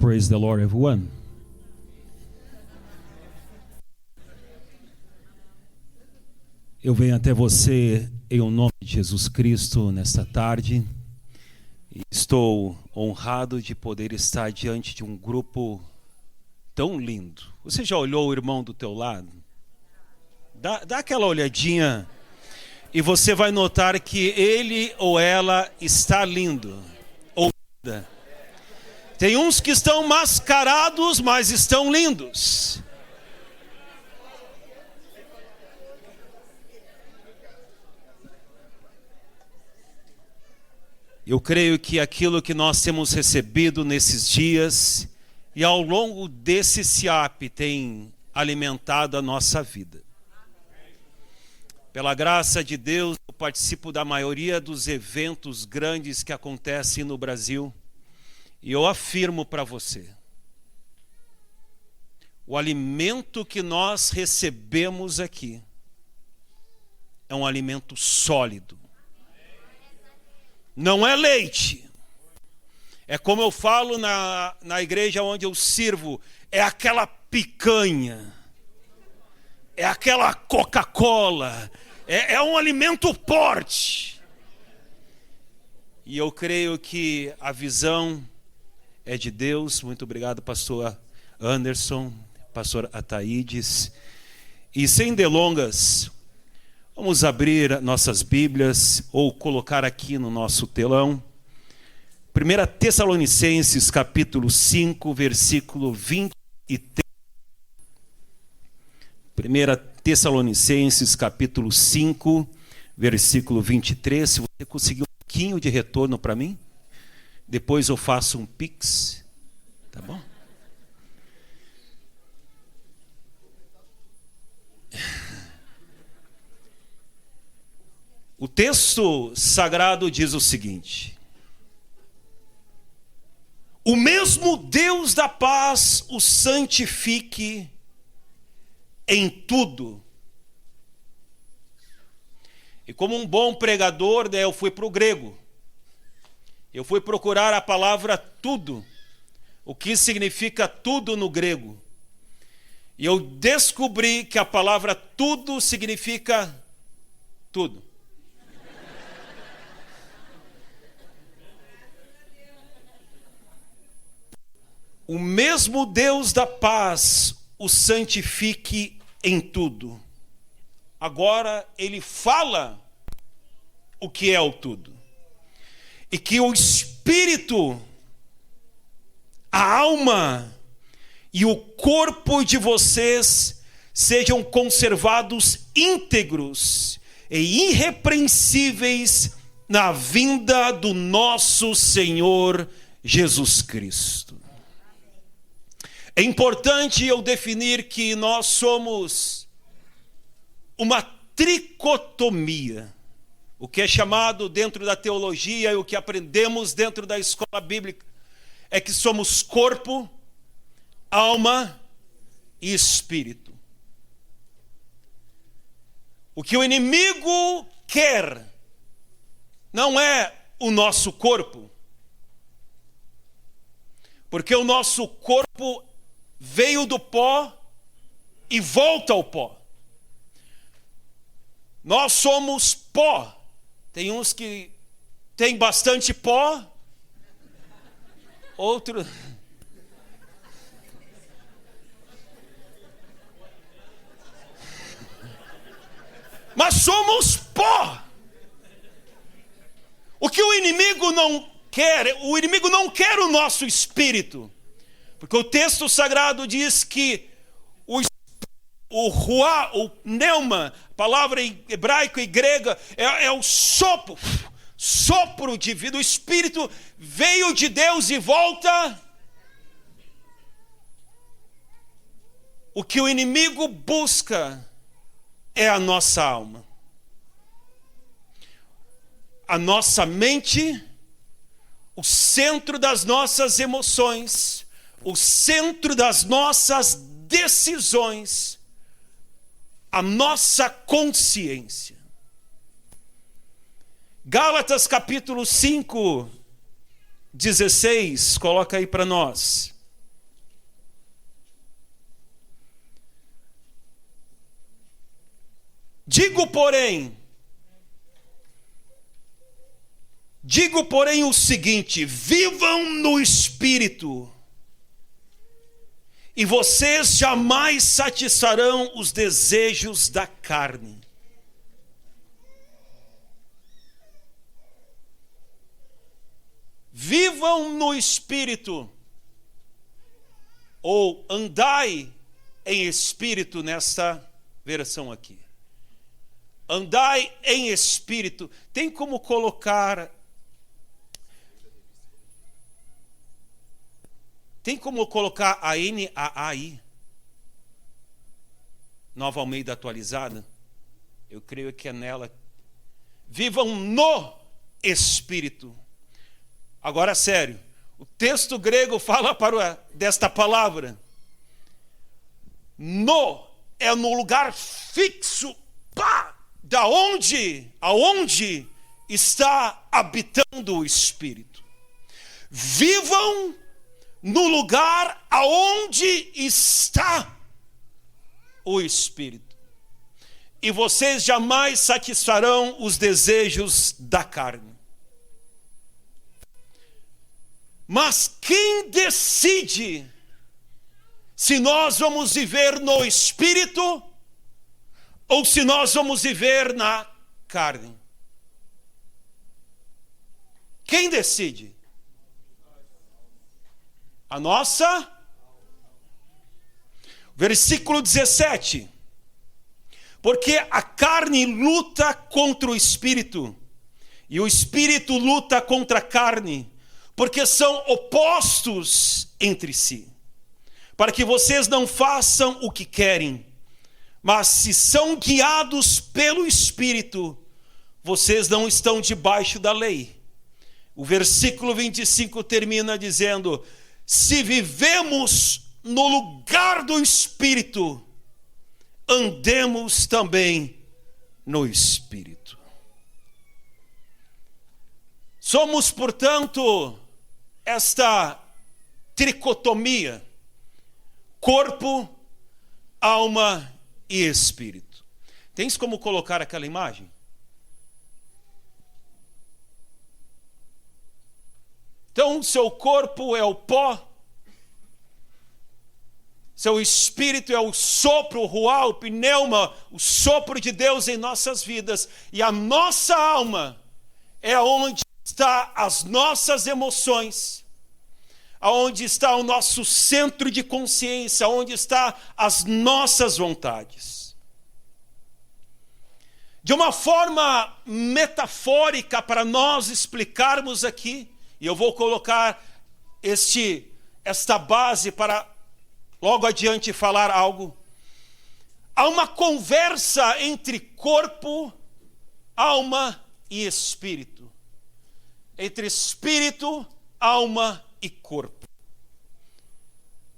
Praise the Lord, everyone. Eu venho até você em nome de Jesus Cristo nesta tarde. Estou honrado de poder estar diante de um grupo tão lindo. Você já olhou o irmão do teu lado? Dá aquela olhadinha e você vai notar que ele ou ela está lindo ou linda. Tem uns que estão mascarados, mas estão lindos. Eu creio que aquilo que nós temos recebido nesses dias e ao longo desse SIAP tem alimentado a nossa vida. Pela graça de Deus, eu participo da maioria dos eventos grandes que acontecem no Brasil. E eu afirmo para você, o alimento que nós recebemos aqui é um alimento sólido. Não é leite. É como eu falo na igreja onde eu sirvo, é aquela picanha, é aquela Coca-Cola, é um alimento forte. E eu creio que a visão é de Deus. Muito obrigado, pastor Anderson, pastor Ataídes. E sem delongas, vamos abrir nossas Bíblias ou colocar aqui no nosso telão. 1 Tessalonicenses, capítulo 5, versículo 23. 1 Tessalonicenses, capítulo 5, versículo 23. Se você conseguir um pouquinho de retorno para mim, depois eu faço um pix, tá bom? O texto sagrado diz o seguinte: o mesmo Deus da paz o santifique em tudo. E como um bom pregador, eu fui para o grego. Eu fui procurar a palavra tudo, o que significa tudo no grego. E eu descobri que a palavra tudo significa tudo. O mesmo Deus da paz o santifique em tudo. Agora ele fala o que é o tudo. E que o espírito, a alma e o corpo de vocês sejam conservados íntegros e irrepreensíveis na vinda do nosso Senhor Jesus Cristo. É importante eu definir que nós somos uma tricotomia. O que é chamado dentro da teologia e o que aprendemos dentro da escola bíblica é que somos corpo, alma e espírito. O que o inimigo quer não é o nosso corpo, porque o nosso corpo veio do pó e volta ao pó. Nós somos pó. Tem uns que tem bastante pó, outro... Mas somos pó. O que o inimigo não quer quer o nosso espírito. Porque o texto sagrado diz que o ruá, o pneuma, palavra em hebraico e grega, é o sopro de vida. O espírito veio de Deus e volta. O que o inimigo busca é a nossa alma. A nossa mente, o centro das nossas emoções, o centro das nossas decisões, a nossa consciência. Gálatas capítulo 5, 16, coloca aí para nós. Digo, porém o seguinte: vivam no Espírito, e vocês jamais satisfarão os desejos da carne. Vivam no Espírito, ou andai em Espírito nesta versão aqui. Andai em Espírito. Tem como colocar a NAAI? Nova Almeida atualizada? Eu creio que é nela. Vivam no Espírito. Agora, sério. O texto grego fala desta palavra. No é no lugar fixo. Aonde está habitando o Espírito. Vivam no lugar aonde está o Espírito. E vocês jamais satisfarão os desejos da carne. Mas quem decide se nós vamos viver no Espírito ou se nós vamos viver na carne? Quem decide? A nossa? Versículo 17. Porque a carne luta contra o Espírito, e o Espírito luta contra a carne, porque são opostos entre si, para que vocês não façam o que querem. Mas se são guiados pelo Espírito, vocês não estão debaixo da lei. O versículo 25 termina dizendo: se vivemos no lugar do Espírito, andemos também no Espírito. Somos, portanto, esta tricotomia: corpo, alma e espírito. Tens como colocar aquela imagem? Então, seu corpo é o pó, seu espírito é o sopro, o ruá, o pneuma, o sopro de Deus em nossas vidas, e a nossa alma é onde está as nossas emoções, aonde está o nosso centro de consciência, onde está as nossas vontades. De uma forma metafórica, para nós explicarmos aqui, e eu vou colocar esta base para logo adiante falar algo. Há uma conversa entre corpo, alma e espírito. Entre espírito, alma e corpo.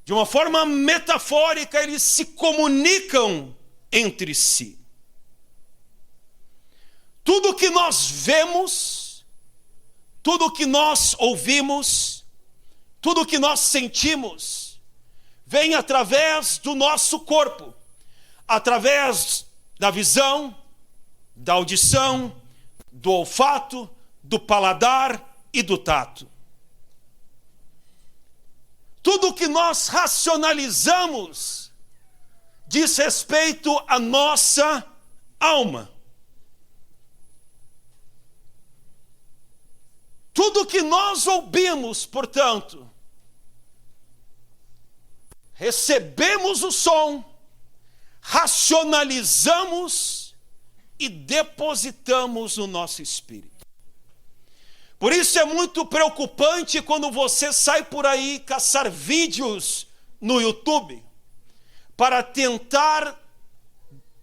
De uma forma metafórica, eles se comunicam entre si. Tudo que nós vemos, tudo que nós ouvimos, tudo que nós sentimos, vem através do nosso corpo, através da visão, da audição, do olfato, do paladar e do tato. Tudo que nós racionalizamos diz respeito à nossa alma. Tudo que nós ouvimos, portanto, recebemos o som, racionalizamos e depositamos no nosso espírito. Por isso é muito preocupante quando você sai por aí caçar vídeos no YouTube para tentar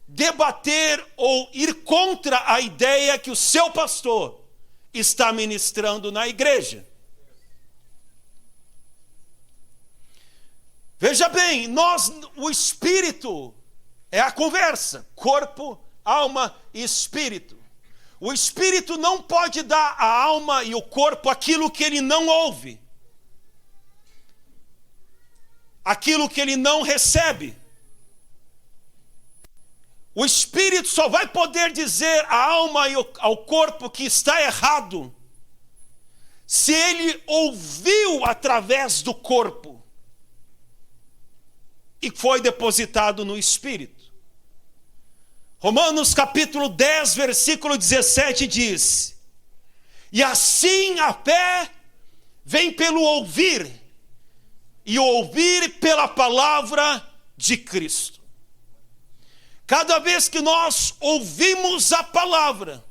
debater ou ir contra a ideia que o seu pastor está ministrando na igreja. Veja bem, o espírito é a conversa, corpo, alma e espírito. O espírito não pode dar à alma e ao corpo aquilo que ele não ouve, aquilo que ele não recebe. O espírito só vai poder dizer à alma e ao corpo que está errado se ele ouviu através do corpo e foi depositado no espírito. Romanos capítulo 10, versículo 17 diz: e assim a fé vem pelo ouvir, e ouvir pela palavra de Cristo. Cada vez que nós ouvimos a palavra,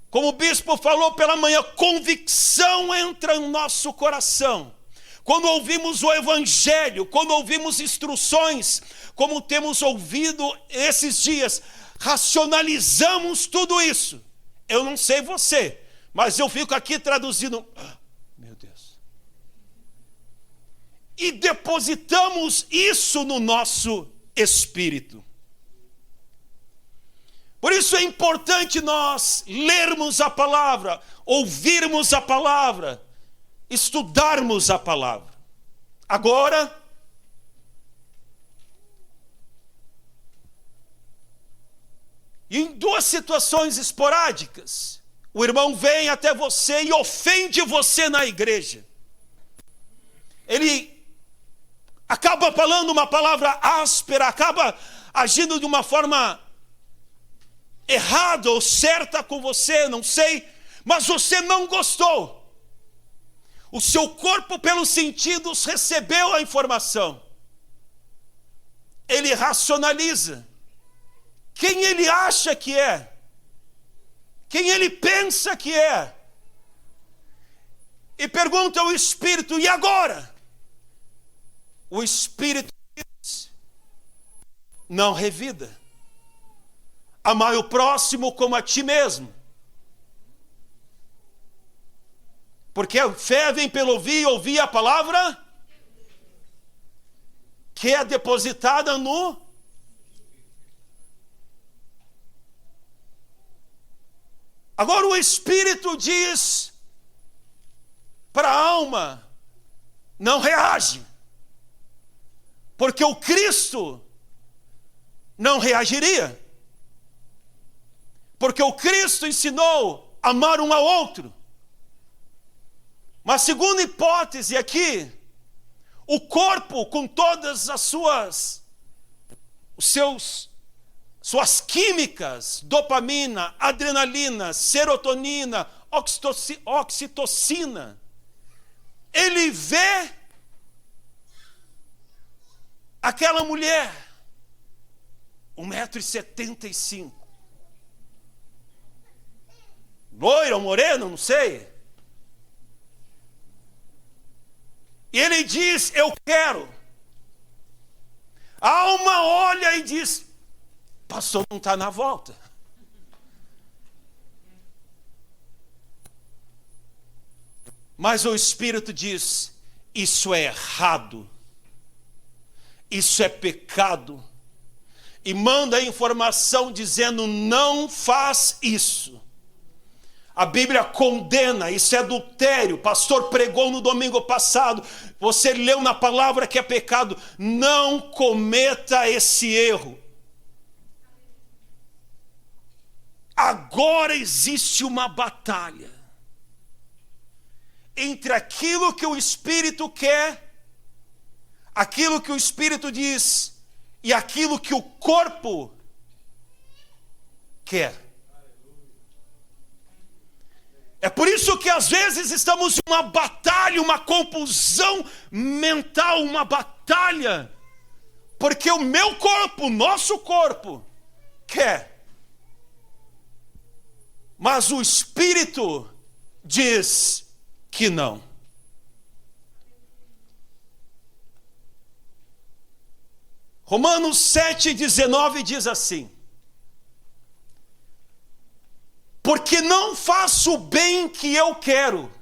como o bispo falou pela manhã, convicção entra no nosso coração. Quando ouvimos o evangelho, quando ouvimos instruções, como temos ouvido esses dias, racionalizamos tudo isso. Eu não sei você, mas eu fico aqui traduzindo. Meu Deus. E depositamos isso no nosso espírito. Por isso é importante nós lermos a palavra, ouvirmos a palavra, estudarmos a palavra. Agora, em duas situações esporádicas, o irmão vem até você e ofende você na igreja. Ele acaba falando uma palavra áspera, acaba agindo de uma forma errada ou certa com você, não sei, mas você não gostou. O seu corpo, pelos sentidos, recebeu a informação. Ele racionaliza. Quem ele acha que é? Quem ele pensa que é? E pergunta ao Espírito, e agora? O Espírito diz, não revida. Amai o próximo como a ti mesmo. Porque a fé vem pelo ouvir, e ouvir a palavra que é depositada no... Agora o Espírito diz para a alma, não reage. Porque o Cristo não reagiria. Porque o Cristo ensinou a amar um ao outro. Mas segunda hipótese aqui, o corpo com todas as suas químicas, dopamina, adrenalina, serotonina, oxitocina, ele vê aquela mulher, 1,75 m, loira ou morena, não sei. E ele diz, eu quero. A alma olha e diz, pastor, não está na volta. Mas o Espírito diz, isso é errado. Isso é pecado. E manda a informação dizendo, não faz isso. A Bíblia condena, isso é adultério. O pastor pregou no domingo passado. Você leu na palavra que é pecado. Não cometa esse erro. Agora existe uma batalha entre aquilo que o Espírito quer, aquilo que o Espírito diz, e aquilo que o corpo quer. É por isso que às vezes estamos em uma batalha, uma confusão mental, uma batalha. Porque o meu corpo, o nosso corpo, quer. Mas o Espírito diz que não. Romanos 7,19 diz assim: porque não faço o bem que eu quero,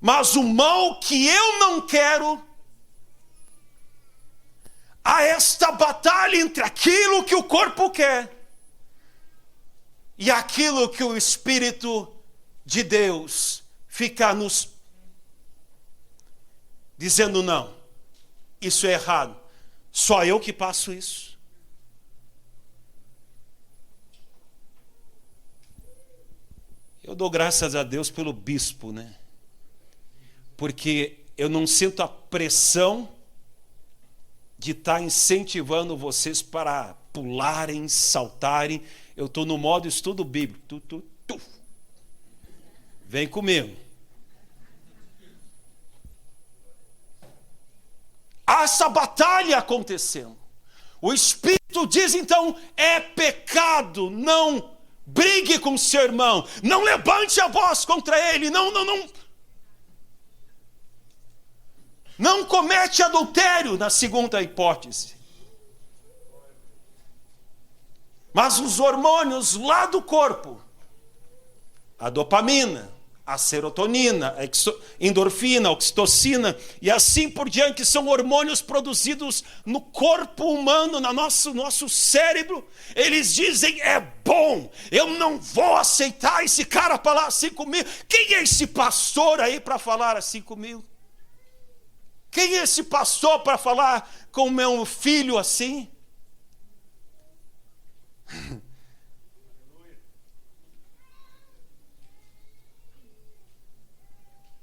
mas o mal que eu não quero. Há esta batalha entre aquilo que o corpo quer e aquilo que o Espírito de Deus fica nos dizendo, não, isso é errado. Só eu que passo isso. Eu dou graças a Deus pelo bispo, né? Porque eu não sinto a pressão de estar incentivando vocês para pularem, saltarem. Eu estou no modo estudo bíblico. Vem comigo. Há essa batalha acontecendo. O Espírito diz então, é pecado, não brigue com seu irmão, não levante a voz contra ele, não comete adultério, na segunda hipótese. Mas os hormônios lá do corpo, a dopamina, a serotonina, a endorfina, a oxitocina e assim por diante, que são hormônios produzidos no corpo humano, no nosso cérebro, eles dizem, é bom, eu não vou aceitar esse cara falar assim comigo. Quem é esse pastor aí para falar assim comigo? Quem é esse pastor para falar com o meu filho assim?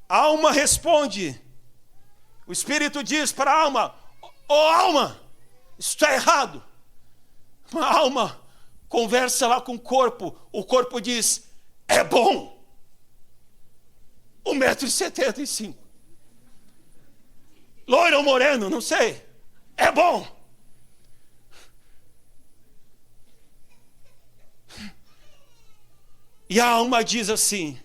A alma responde. O Espírito diz para a alma, alma, isso está errado. A alma conversa lá com o corpo diz, é bom. 1,75 m. Loiro ou moreno, não sei. É bom. E a alma diz assim,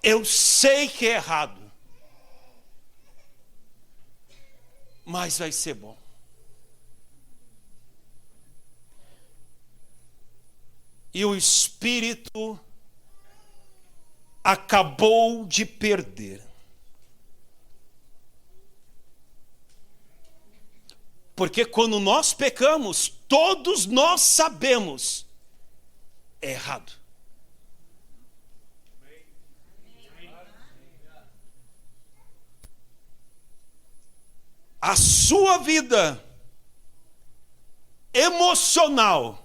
eu sei que é errado, mas vai ser bom. E o espírito acabou de perder. Porque quando nós pecamos, todos nós sabemos, é errado. A sua vida emocional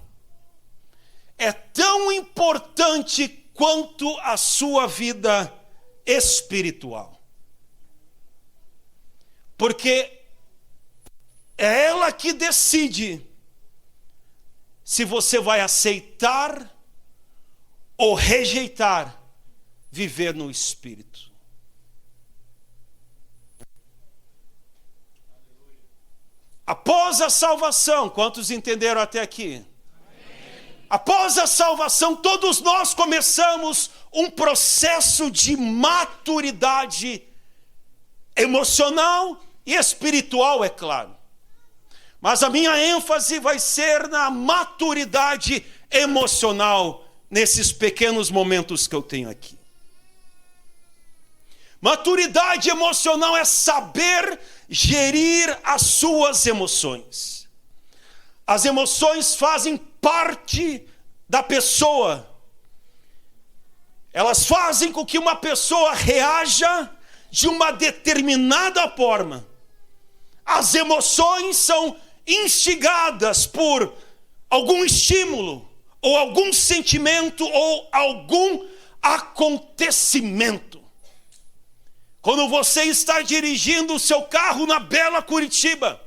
é tão importante quanto a sua vida espiritual. Porque é ela que decide se você vai aceitar ou rejeitar viver no Espírito. Após a salvação, quantos entenderam até aqui? Amém. Após a salvação, todos nós começamos um processo de maturidade emocional e espiritual, é claro. Mas a minha ênfase vai ser na maturidade emocional nesses pequenos momentos que eu tenho aqui. Maturidade emocional é saber gerir as suas emoções. As emoções fazem parte da pessoa. Elas fazem com que uma pessoa reaja de uma determinada forma. As emoções são instigadas por algum estímulo, ou algum sentimento, ou algum acontecimento. Quando você está dirigindo o seu carro na bela Curitiba,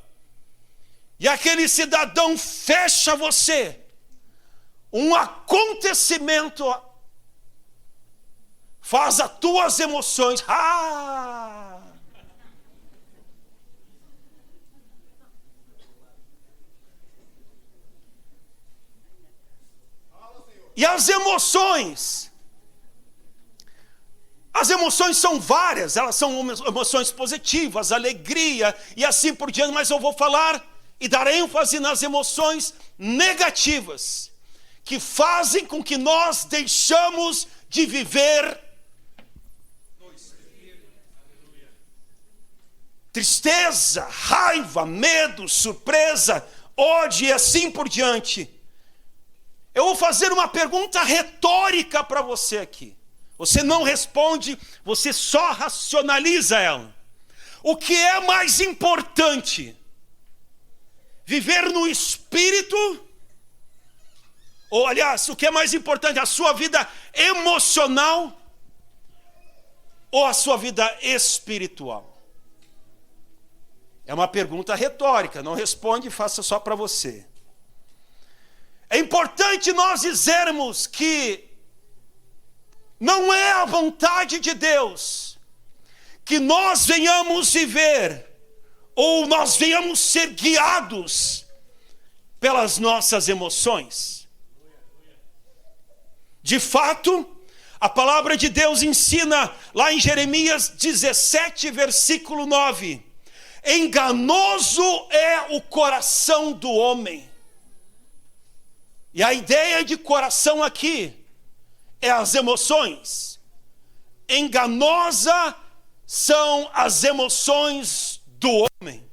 e aquele cidadão fecha você, um acontecimento faz as tuas emoções, e as emoções são várias, elas são emoções positivas, alegria e assim por diante, mas eu vou falar e dar ênfase nas emoções negativas, que fazem com que nós deixamos de viver tristeza, raiva, medo, surpresa, ódio e assim por diante. Eu vou fazer uma pergunta retórica para você aqui. Você não responde, você só racionaliza ela. O que é mais importante? Viver no Espírito Ou, aliás, o que é mais importante, a sua vida emocional ou a sua vida espiritual? É uma pergunta retórica, não responde, faça só para você. É importante nós dizermos que não é a vontade de Deus que nós venhamos viver ou nós venhamos ser guiados pelas nossas emoções. De fato, a palavra de Deus ensina lá em Jeremias 17, versículo 9: enganoso é o coração do homem. E a ideia de coração aqui é as emoções. Enganosa são as emoções do homem.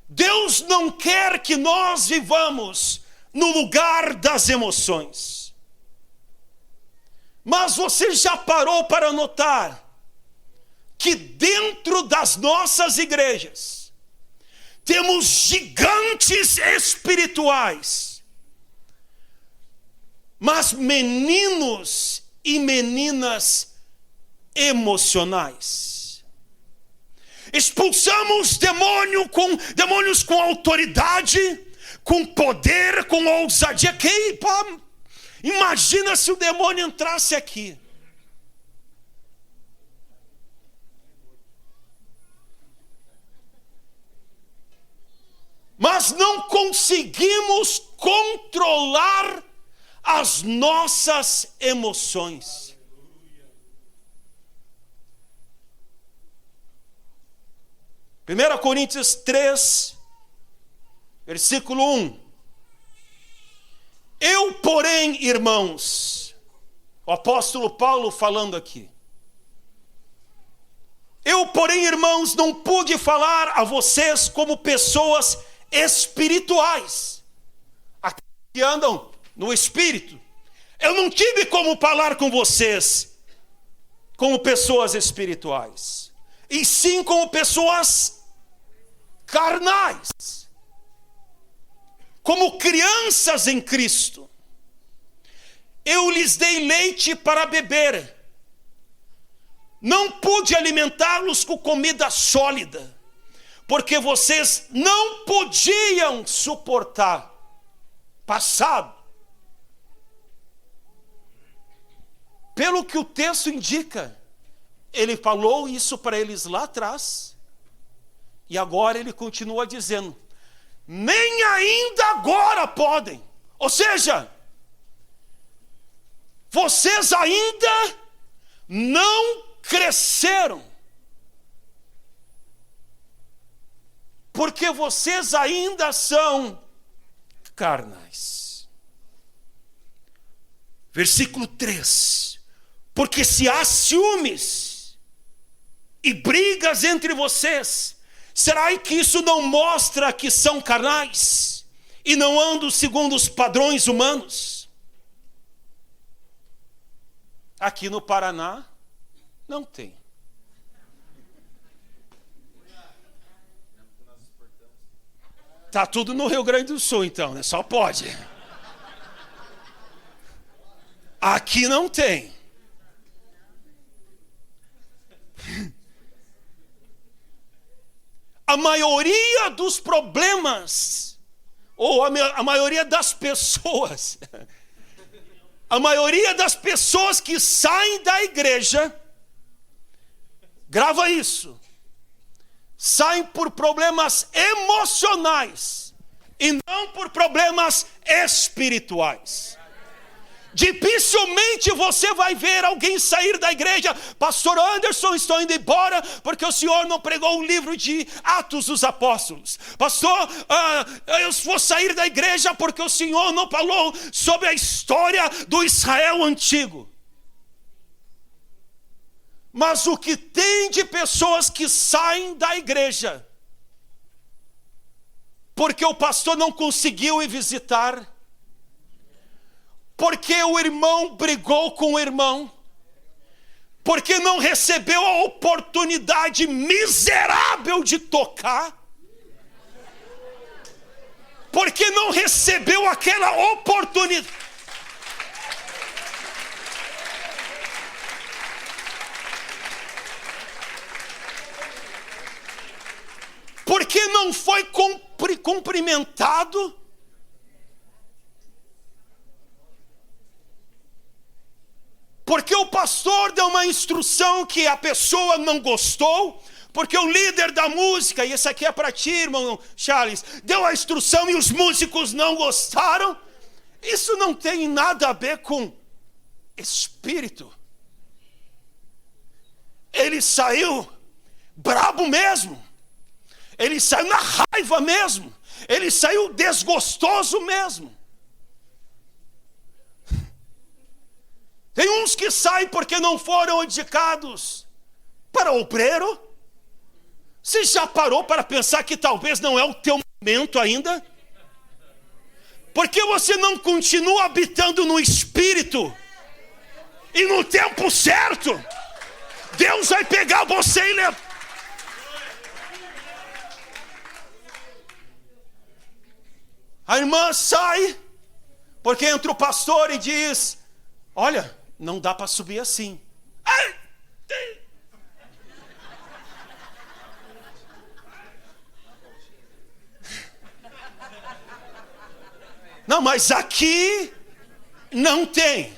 Deus não quer que nós vivamos no lugar das emoções. Mas você já parou para notar que dentro das nossas igrejas temos gigantes espirituais, mas meninos e meninas emocionais? Expulsamos demônios com autoridade, com poder, com ousadia. Imagina se o demônio entrasse aqui. Mas não conseguimos controlar as nossas emoções. Primeira Coríntios 3, versículo 1. Eu, porém, irmãos, o apóstolo Paulo falando aqui. Eu, porém, irmãos, não pude falar a vocês como pessoas espirituais, aqueles que andam no espírito. Eu não tive como falar com vocês como pessoas espirituais, e sim como pessoas carnais, como crianças em Cristo. Eu lhes dei leite para beber, não pude alimentá-los com comida sólida, porque vocês não podiam suportar. Passado. Pelo que o texto indica, ele falou isso para eles lá atrás, e agora ele continua dizendo, nem ainda agora podem. Ou seja, vocês ainda não cresceram, porque vocês ainda são carnais. Versículo 3. Porque se há ciúmes e brigas entre vocês, será que isso não mostra que são carnais e não andam segundo os padrões humanos? Aqui no Paraná não tem. Tá tudo no Rio Grande do Sul então, né? Só pode. Aqui não tem. A maioria dos problemas, ou a maioria das pessoas, a maioria das pessoas que saem da igreja, grava isso, saem por problemas emocionais e não por problemas espirituais. Dificilmente você vai ver alguém sair da igreja, pastor Anderson, estou indo embora porque o senhor não pregou o livro de Atos dos Apóstolos. Pastor, eu vou sair da igreja porque o senhor não falou sobre a história do Israel antigo. Mas o que tem de pessoas que saem da igreja porque o pastor não conseguiu ir visitar, porque o irmão brigou com o irmão, porque não recebeu a oportunidade miserável de tocar, porque não recebeu aquela oportunidade. Porque não foi cumprimentado. Porque o pastor deu uma instrução que a pessoa não gostou. Porque o líder da música, e esse aqui é para ti, irmão Charles, deu a instrução e os músicos não gostaram. Isso não tem nada a ver com espírito. Ele saiu brabo mesmo. Ele saiu na raiva mesmo. Ele saiu desgostoso mesmo. Tem uns que saem porque não foram indicados para obreiro. Você já parou para pensar que talvez não é o teu momento ainda? Por que você não continua habitando no Espírito? E no tempo certo, Deus vai pegar você e levar. A irmã sai, porque entra o pastor e diz: olha, não dá para subir assim. Ai! Não, mas aqui não tem.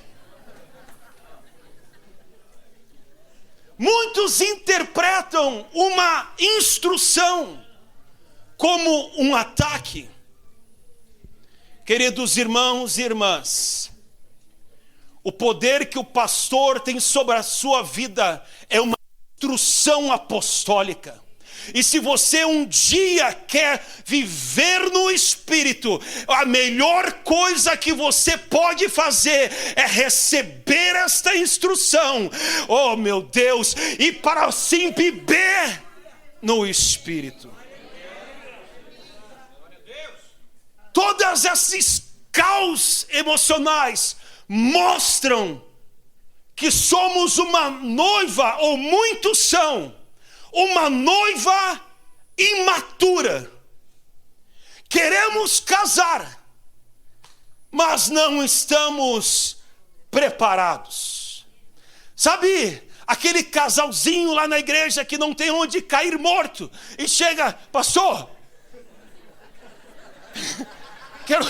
Muitos interpretam uma instrução como um ataque. Queridos irmãos e irmãs, o poder que o pastor tem sobre a sua vida é uma instrução apostólica. E se você um dia quer viver no Espírito, a melhor coisa que você pode fazer é receber esta instrução. Oh meu Deus, e para assim viver no Espírito. Todas esses caos emocionais mostram que somos uma noiva, ou muitos são, uma noiva imatura. Queremos casar, mas não estamos preparados. Sabe, aquele casalzinho lá na igreja que não tem onde cair morto e chega: pastor, quero...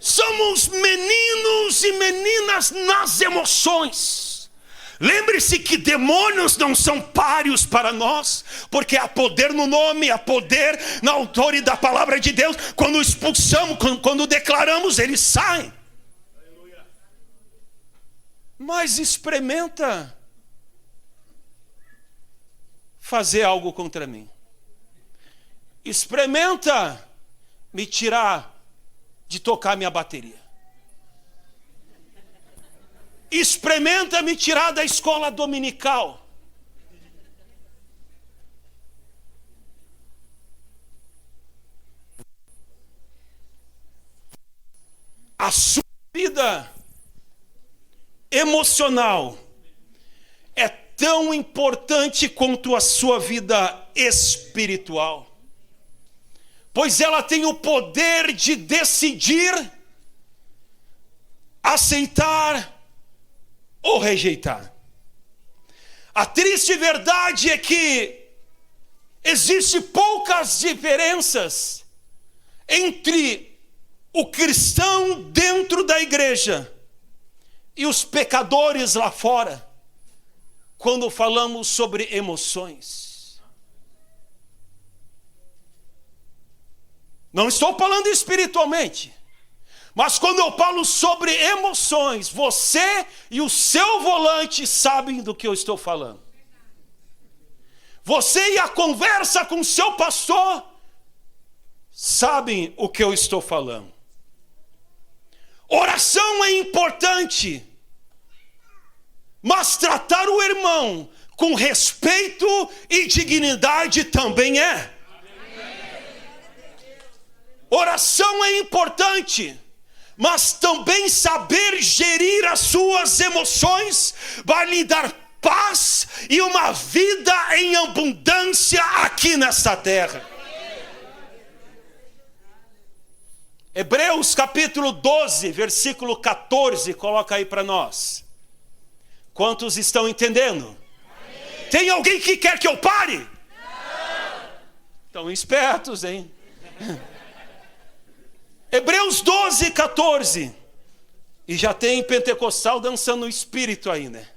Somos meninos e meninas nas emoções. Lembre-se que demônios não são páreos para nós, porque há poder no nome, há poder na autoridade da palavra de Deus. Quando expulsamos, quando declaramos, eles saem. Mas experimenta fazer algo contra mim. Experimenta me tirar de tocar minha bateria. Experimenta me tirar da escola dominical. A sua vida emocional é tão importante quanto a sua vida espiritual. Pois ela tem o poder de decidir, aceitar ou rejeitar. A triste verdade é que existe poucas diferenças entre o cristão dentro da igreja e os pecadores lá fora, quando falamos sobre emoções. Não estou falando espiritualmente, mas quando eu falo sobre emoções, você e o seu volante sabem do que eu estou falando. Você e a conversa com o seu pastor sabem o que eu estou falando. Oração é importante, mas tratar o irmão com respeito e dignidade também é. Oração é importante, mas também saber gerir as suas emoções vai lhe dar paz e uma vida em abundância aqui nesta terra. Hebreus capítulo 12, versículo 14, coloca aí para nós. Quantos estão entendendo? Amém. Tem alguém que quer que eu pare? Não. Estão espertos, hein? Hebreus 12, 14. E já tem pentecostal dançando no espírito aí, né?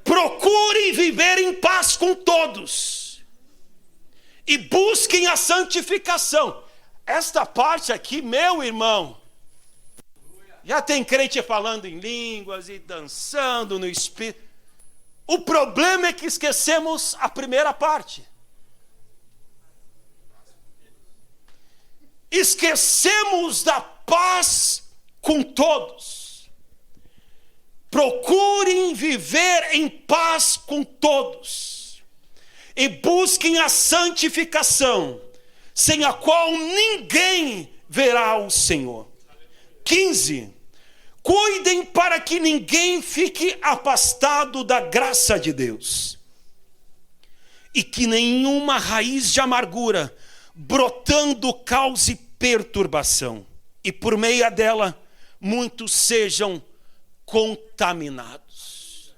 Procurem viver em paz com todos e busquem a santificação. Esta parte aqui, meu irmão, já tem crente falando em línguas e dançando no espírito. O problema é que esquecemos a primeira parte. Esquecemos da paz com todos. Procurem viver em paz com todos e busquem a santificação, sem a qual ninguém verá o Senhor. 15. Cuidem para que ninguém fique afastado da graça de Deus, e que nenhuma raiz de amargura brotando cause perturbação, e por meio dela muitos sejam contaminados.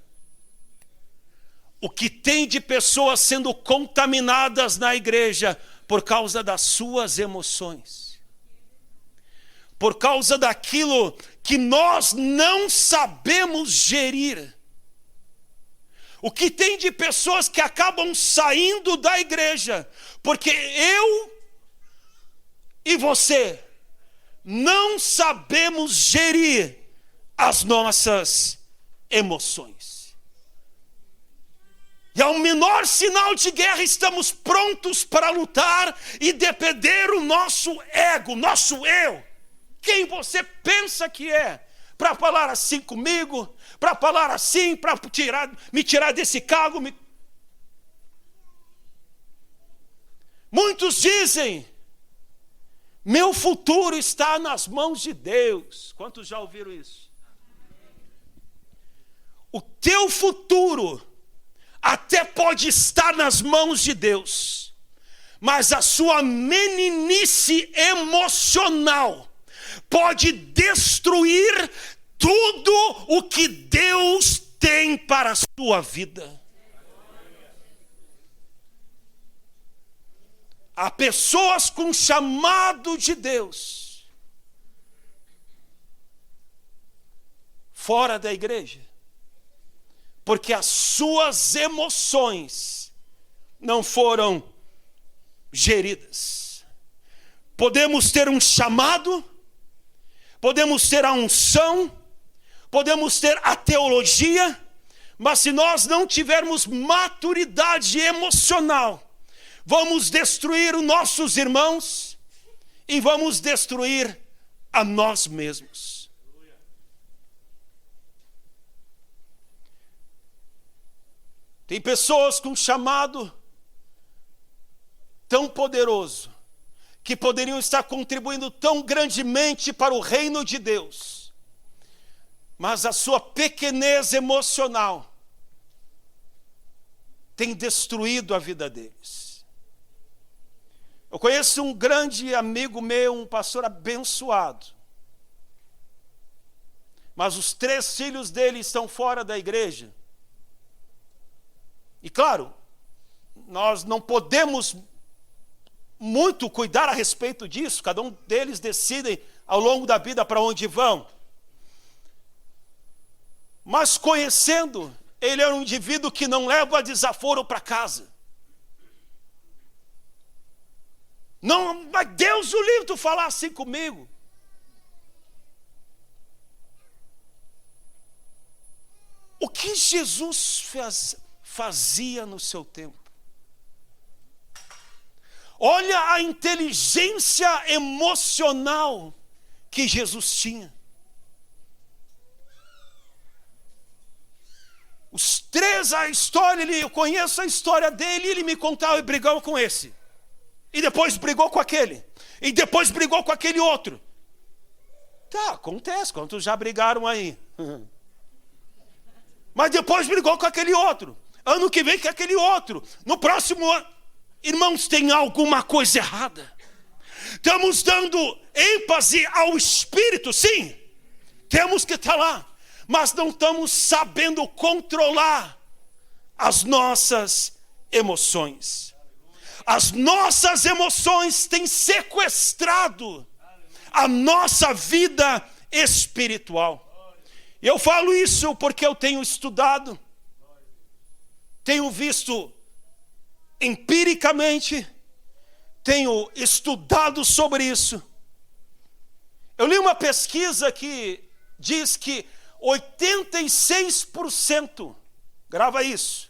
O que tem de pessoas sendo contaminadas na igreja por causa das suas emoções, por causa daquilo que nós não sabemos gerir. O que tem de pessoas que acabam saindo da igreja porque eu e você não sabemos gerir as nossas emoções. E ao menor sinal de guerra estamos prontos para lutar e defender o nosso ego, nosso eu. Quem você pensa que é? Para falar assim comigo, para falar assim, para me tirar desse cargo. Muitos dizem, meu futuro está nas mãos de Deus. Quantos já ouviram isso? O teu futuro até pode estar nas mãos de Deus, mas a sua meninice emocional pode destruir tudo o que Deus tem para a sua vida. Há pessoas com chamado de Deus fora da igreja, porque as suas emoções não foram geridas. Podemos ter um chamado, podemos ter a unção, podemos ter a teologia, mas se nós não tivermos maturidade emocional, vamos destruir os nossos irmãos e vamos destruir a nós mesmos. Tem pessoas com chamado tão poderoso que poderiam estar contribuindo tão grandemente para o reino de Deus, mas a sua pequenez emocional tem destruído a vida deles. Eu conheço um grande amigo meu, um pastor abençoado, mas os 3 filhos dele estão fora da igreja. E claro, nós não podemos muito cuidar a respeito disso, cada um deles decide ao longo da vida para onde vão. Mas conhecendo, ele é um indivíduo que não leva desaforo para casa. Não, mas Deus o livre tu falar assim comigo. O que Jesus fazia no seu tempo? Olha a inteligência emocional que Jesus tinha. Os 3, a história, eu conheço a história dele, ele me contava e brigava com esse. E depois brigou com aquele. E depois brigou com aquele outro. Tá, acontece, quantos já brigaram aí? Mas depois brigou com aquele outro. Ano que vem com aquele outro. No próximo ano. Irmãos, tem alguma coisa errada. Estamos dando ênfase ao Espírito, sim. Temos que estar lá. mas não estamos sabendo controlar as nossas emoções. As nossas emoções têm sequestrado a nossa vida espiritual. Eu falo isso porque eu tenho estudado, tenho visto empiricamente, tenho estudado sobre isso. Eu li uma pesquisa que diz que 86%, grava isso,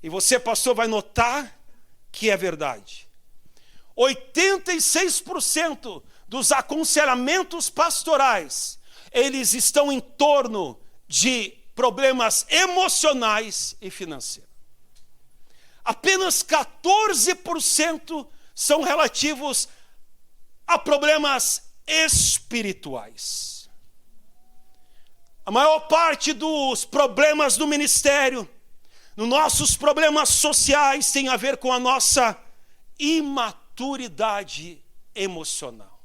e você, pastor, vai notar que é verdade. 86% dos aconselhamentos pastorais, eles estão em torno de problemas emocionais e financeiros. Apenas 14% são relativos a problemas espirituais. A maior parte dos problemas do ministério, nos nossos problemas sociais, tem a ver com a nossa imaturidade emocional.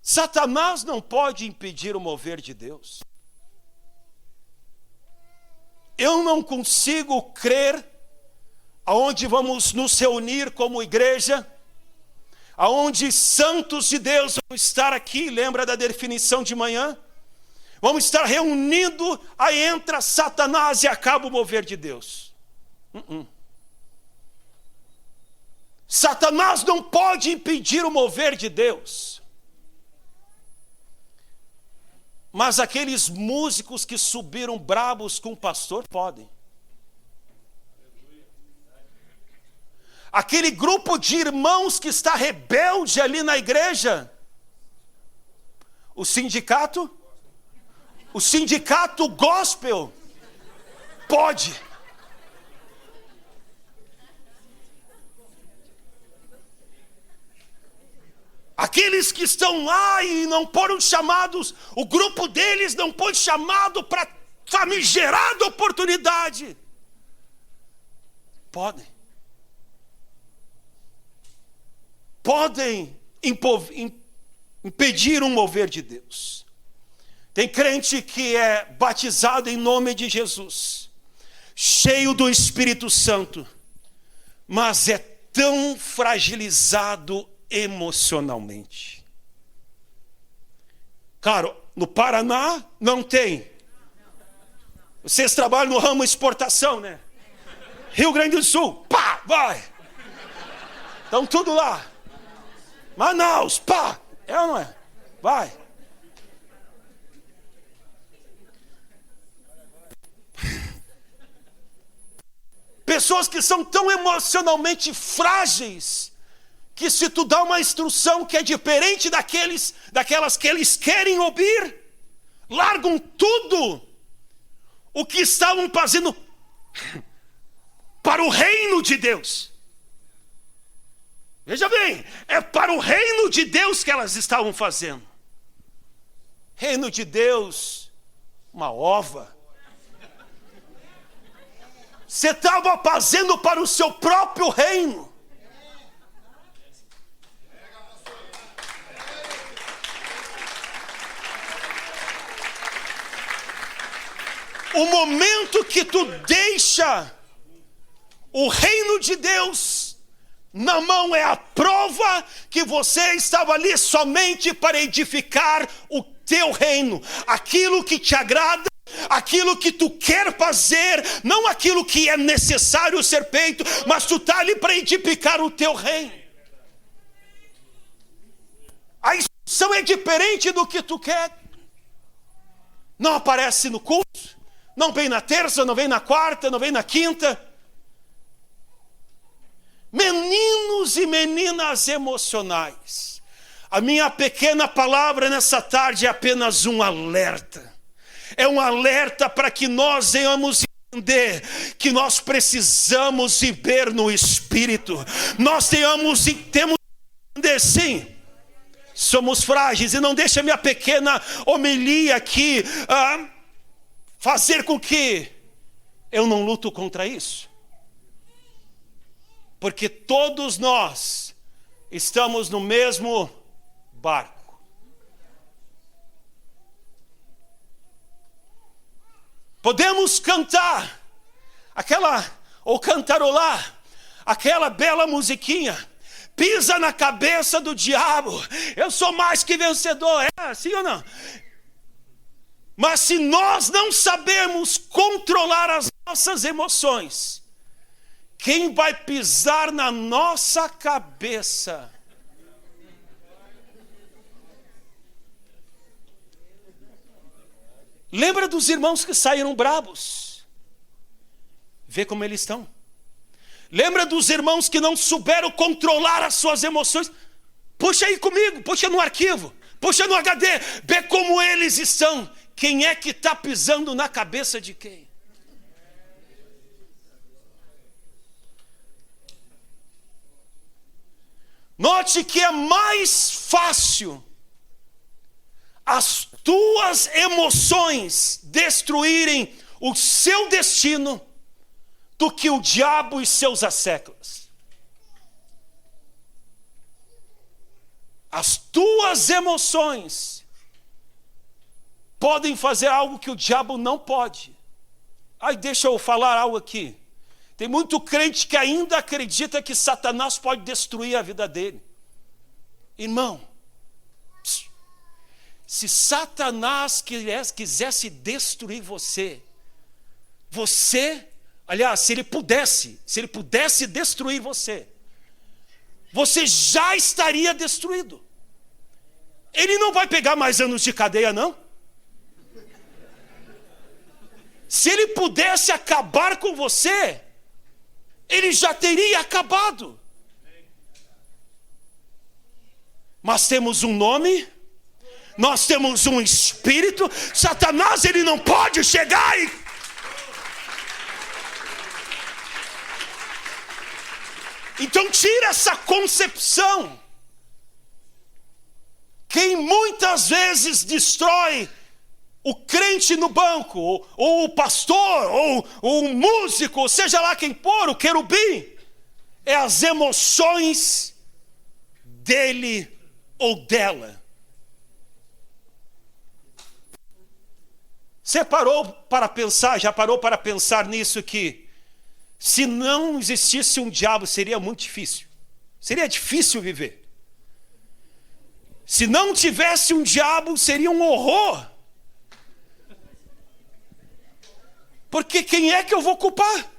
Satanás não pode impedir o mover de Deus. Eu não consigo crer aonde vamos nos reunir como igreja, aonde santos de Deus vão estar aqui, lembra da definição de manhã? Vamos estar reunindo, aí entra Satanás e acaba o mover de Deus. Satanás não pode impedir o mover de Deus. Mas aqueles músicos que subiram brabos com o pastor podem. Aquele grupo de irmãos que está rebelde ali na igreja, o sindicato gospel, pode. Aqueles que estão lá e não foram chamados, o grupo deles não foi chamado para famigerada oportunidade. Podem impedir um mover de Deus. Tem crente que é batizado em nome de Jesus, cheio do Espírito Santo, mas é tão fragilizado emocionalmente. Claro, no Paraná não tem. Vocês trabalham no ramo exportação, né? Rio Grande do Sul, pá, vai. Estão tudo lá. Manaus, pá, é ou não é? Vai. Pessoas que são tão emocionalmente frágeis, que se tu dá uma instrução que é diferente daquelas que eles querem ouvir, largam tudo o que estavam fazendo para o reino de Deus. Veja bem, é para o reino de Deus que elas estavam fazendo. Reino de Deus, uma ova. Você estava fazendo para o seu próprio reino. O momento que tu deixa o reino de Deus na mão é a prova que você estava ali somente para edificar o teu reino, aquilo que te agrada, aquilo que tu quer fazer, não aquilo que é necessário ser feito, mas tu está ali para edificar o teu reino. A instrução é diferente do que tu quer. Não aparece no culto, não vem na terça, não vem na quarta, não vem na quinta. Meninos e meninas emocionais, a minha pequena palavra nessa tarde é apenas um alerta. É um alerta para que nós venhamos entender que nós precisamos viver no Espírito. Nós temos que entender, sim, somos frágeis. E não deixa minha pequena homilia aqui fazer com que eu não luto contra isso. Porque todos nós estamos no mesmo barco. Podemos cantar ou cantarolar aquela bela musiquinha, pisa na cabeça do diabo, eu sou mais que vencedor, é assim ou não? Mas se nós não sabemos controlar as nossas emoções, quem vai pisar na nossa cabeça? Lembra dos irmãos que saíram bravos? Vê como eles estão. Lembra dos irmãos que não souberam controlar as suas emoções? Puxa aí comigo, puxa no arquivo, puxa no HD, vê como eles estão. Quem é que está pisando na cabeça de quem? Note que é mais fácil as tuas emoções destruírem o seu destino do que o diabo e seus asseclas. As tuas emoções podem fazer algo que o diabo não pode. Aí deixa eu falar algo aqui. Tem muito crente que ainda acredita que Satanás pode destruir a vida dele. Irmão, se Satanás quisesse destruir você, aliás, se ele pudesse destruir você já estaria destruído. Ele não vai pegar mais anos de cadeia, não. Se ele pudesse acabar com você, ele já teria acabado. Mas temos um nome, nós temos um espírito. Satanás, ele não pode chegar e... Então tira essa concepção. Quem muitas vezes destrói o crente no banco, ou o pastor, ou o músico, ou seja lá quem for, o querubim, é as emoções dele ou dela. Você já parou para pensar nisso, que se não existisse um diabo seria muito difícil. Seria difícil viver. Se não tivesse um diabo seria um horror. Porque quem é que eu vou culpar?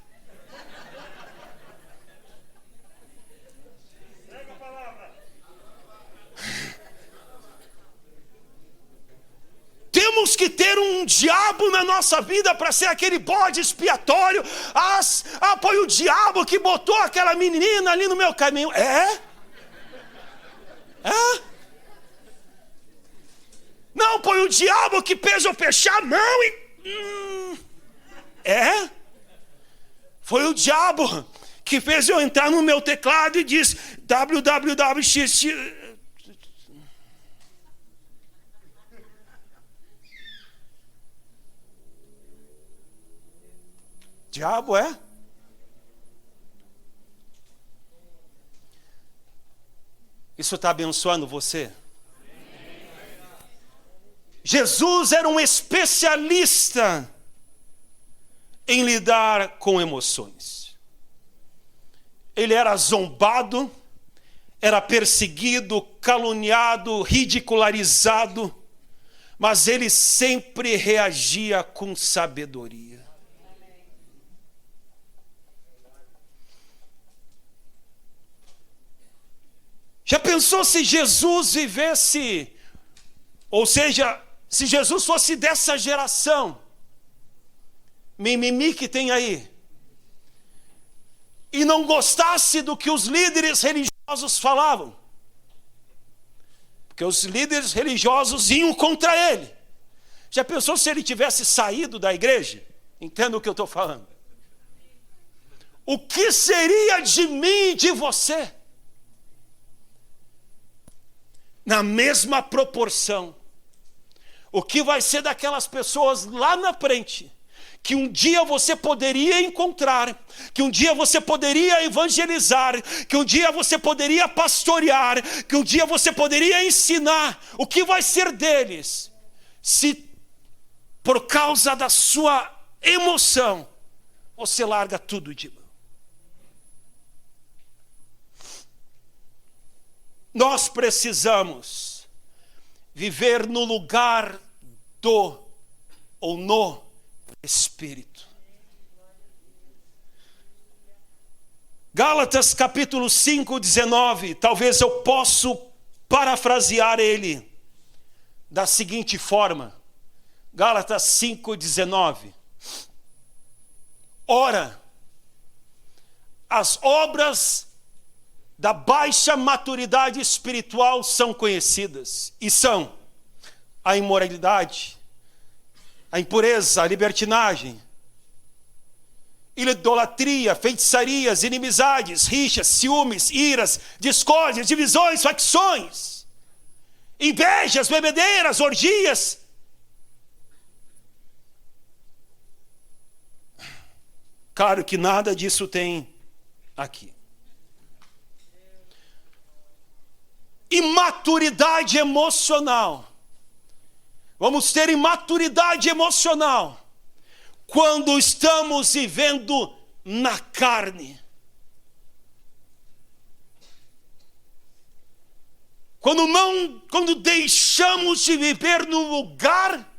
Temos que ter um diabo na nossa vida para ser aquele bode expiatório. Foi o diabo que botou aquela menina ali no meu caminho. Não, foi o diabo que fez eu fechar a mão e... Foi o diabo que fez eu entrar no meu teclado e disse www.x. Diabo é? Isso está abençoando você? Jesus era um especialista em lidar com emoções. Ele era zombado, era perseguido, caluniado, ridicularizado, mas ele sempre reagia com sabedoria. Já pensou se Jesus vivesse, ou seja, se Jesus fosse dessa geração, mimimi que tem aí, e não gostasse do que os líderes religiosos falavam, porque os líderes religiosos iam contra ele. Já pensou se ele tivesse saído da igreja? Entenda o que eu estou falando. O que seria de mim e de você? Na mesma proporção, o que vai ser daquelas pessoas lá na frente, que um dia você poderia encontrar, que um dia você poderia evangelizar, que um dia você poderia pastorear, que um dia você poderia ensinar. O que vai ser deles, se por causa da sua emoção, você larga tudo de mão. Nós precisamos viver no lugar do ou no Espírito. Gálatas capítulo 5, 19, talvez eu possa parafrasear ele da seguinte forma. Gálatas 5, 19. Ora, as obras da baixa maturidade espiritual são conhecidas, e são a imoralidade, a impureza, a libertinagem, idolatria, feitiçarias, inimizades, rixas, ciúmes, iras, discórdias, divisões, facções, invejas, bebedeiras, orgias. Claro que nada disso tem aqui. Imaturidade emocional. Vamos ter imaturidade emocional quando estamos vivendo na carne. Quando deixamos de viver no lugar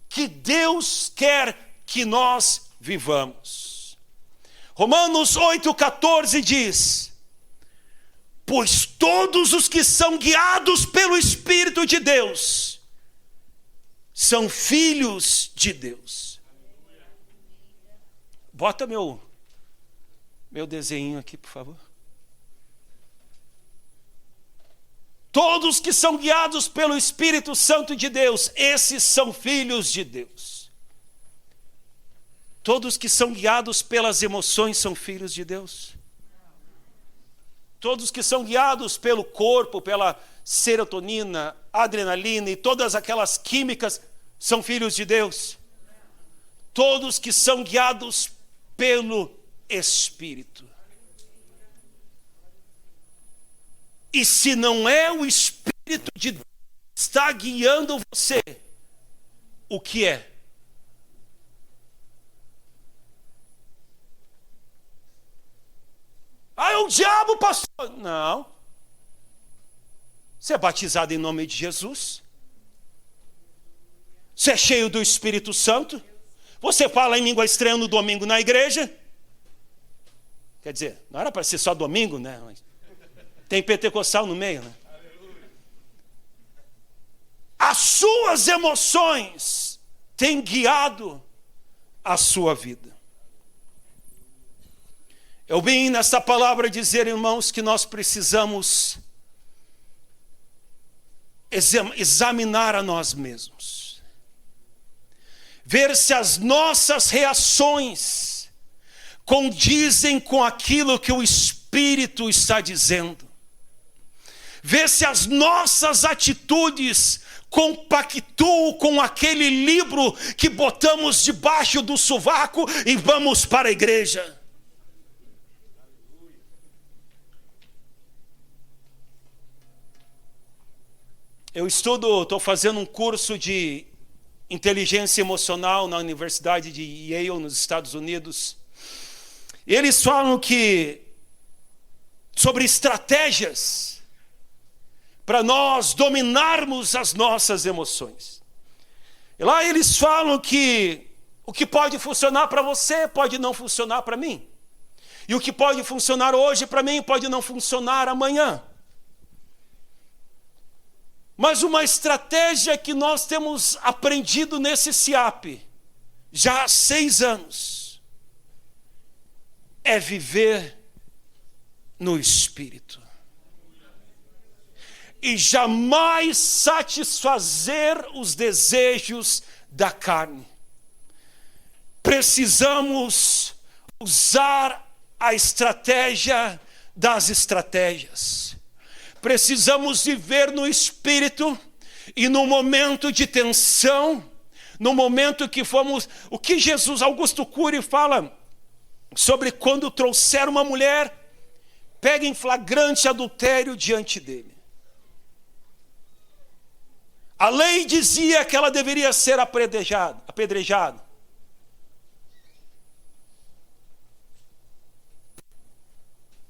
que Deus quer que nós vivamos. Romanos 8,14 diz: pois todos os que são guiados pelo Espírito de Deus são filhos de Deus. Bota meu desenho aqui, por favor. Todos que são guiados pelo Espírito Santo de Deus, esses são filhos de Deus. Todos que são guiados pelas emoções são filhos de Deus. Todos que são guiados pelo corpo, pela serotonina, adrenalina e todas aquelas químicas são filhos de Deus. Todos que são guiados pelo Espírito. E se não é o Espírito de Deus que está guiando você, o que é? Ah, é o diabo, pastor. Não. Você é batizado em nome de Jesus. Você é cheio do Espírito Santo. Você fala em língua estranha no domingo na igreja. Quer dizer, não era para ser só domingo, né? Mas tem pentecostal no meio, né? As suas emoções têm guiado a sua vida. Eu vim nesta palavra dizer, irmãos, que nós precisamos examinar a nós mesmos. Ver se as nossas reações condizem com aquilo que o Espírito está dizendo. Ver se as nossas atitudes compactuam com aquele livro que botamos debaixo do sovaco e vamos para a igreja. Eu estou fazendo um curso de inteligência emocional na Universidade de Yale, nos Estados Unidos. E eles falam sobre estratégias para nós dominarmos as nossas emoções. E lá eles falam que o que pode funcionar para você pode não funcionar para mim. E o que pode funcionar hoje para mim pode não funcionar amanhã. Mas uma estratégia que nós temos aprendido nesse CIAP, já há 6 anos, é viver no Espírito. E jamais satisfazer os desejos da carne. Precisamos usar a estratégia das estratégias. Precisamos viver no Espírito e no momento de tensão, no momento que fomos... O que Jesus, Augusto Cury, fala sobre quando trouxer uma mulher, pega em flagrante adultério diante dele. A lei dizia que ela deveria ser apedrejada.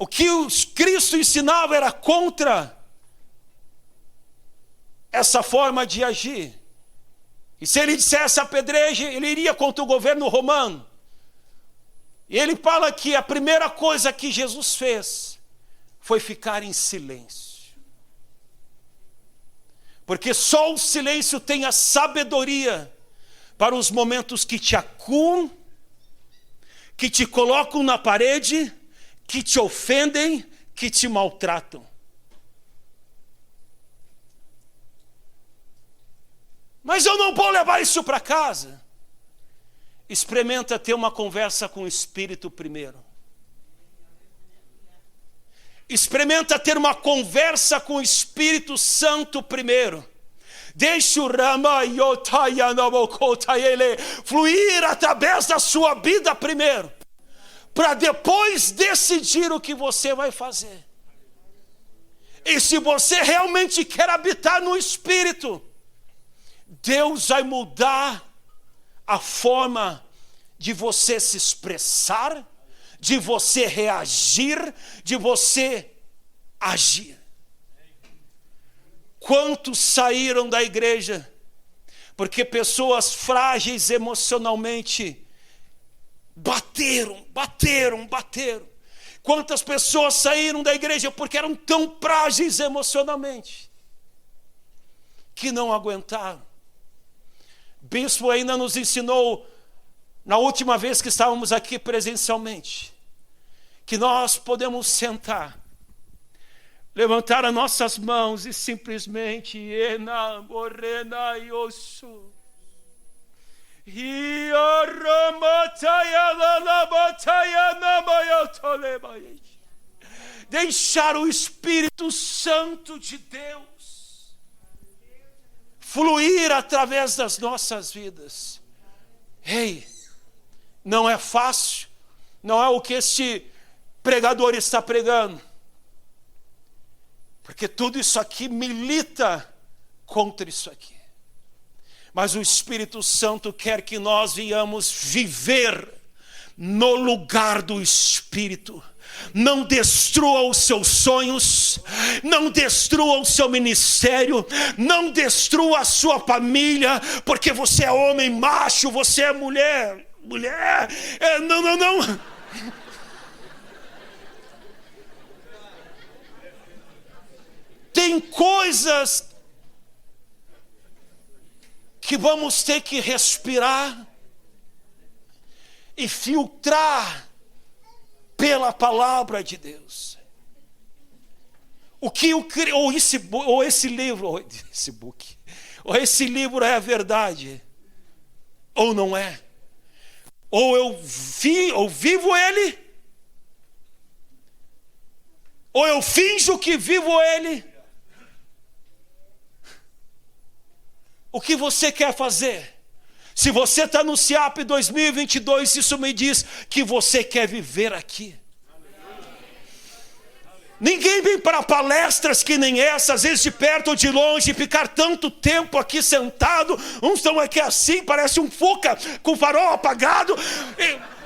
O que Cristo ensinava era contra essa forma de agir. E se ele dissesse apedreje, ele iria contra o governo romano. E ele fala que a primeira coisa que Jesus fez foi ficar em silêncio. Porque só o silêncio tem a sabedoria para os momentos que te acuam, que te colocam na parede, que te ofendem, que te maltratam. Mas eu não vou levar isso para casa. Experimenta ter uma conversa com o Espírito primeiro. Experimenta ter uma conversa com o Espírito Santo primeiro. Deixe o fluir através da sua vida primeiro, para depois decidir o que você vai fazer. E se você realmente quer habitar no Espírito, Deus vai mudar a forma de você se expressar, de você reagir, de você agir. Quantos saíram da igreja porque pessoas frágeis emocionalmente bateram? Quantas pessoas saíram da igreja porque eram tão frágeis emocionalmente que não aguentaram? O bispo ainda nos ensinou, na última vez que estávamos aqui presencialmente, que nós podemos sentar, levantar as nossas mãos e simplesmente deixar o Espírito Santo de Deus fluir através das nossas vidas. Ei, não é fácil, não é o que este pregador está pregando, porque tudo isso aqui milita contra isso aqui. Mas o Espírito Santo quer que nós venhamos viver no lugar do Espírito. Não destrua os seus sonhos, não destrua o seu ministério, não destrua a sua família, porque você é homem macho, você é mulher. Não. Tem coisas que vamos ter que respirar e filtrar pela palavra de Deus. Esse livro é a verdade ou não é? Ou eu vivo ele, ou eu finjo que vivo ele. O que você quer fazer? Se você está no CIAP 2022, isso me diz que você quer viver aqui. Ninguém vem para palestras que nem essa, às vezes de perto ou de longe, ficar tanto tempo aqui sentado. Uns estão aqui assim, parece um Fuca com o farol apagado.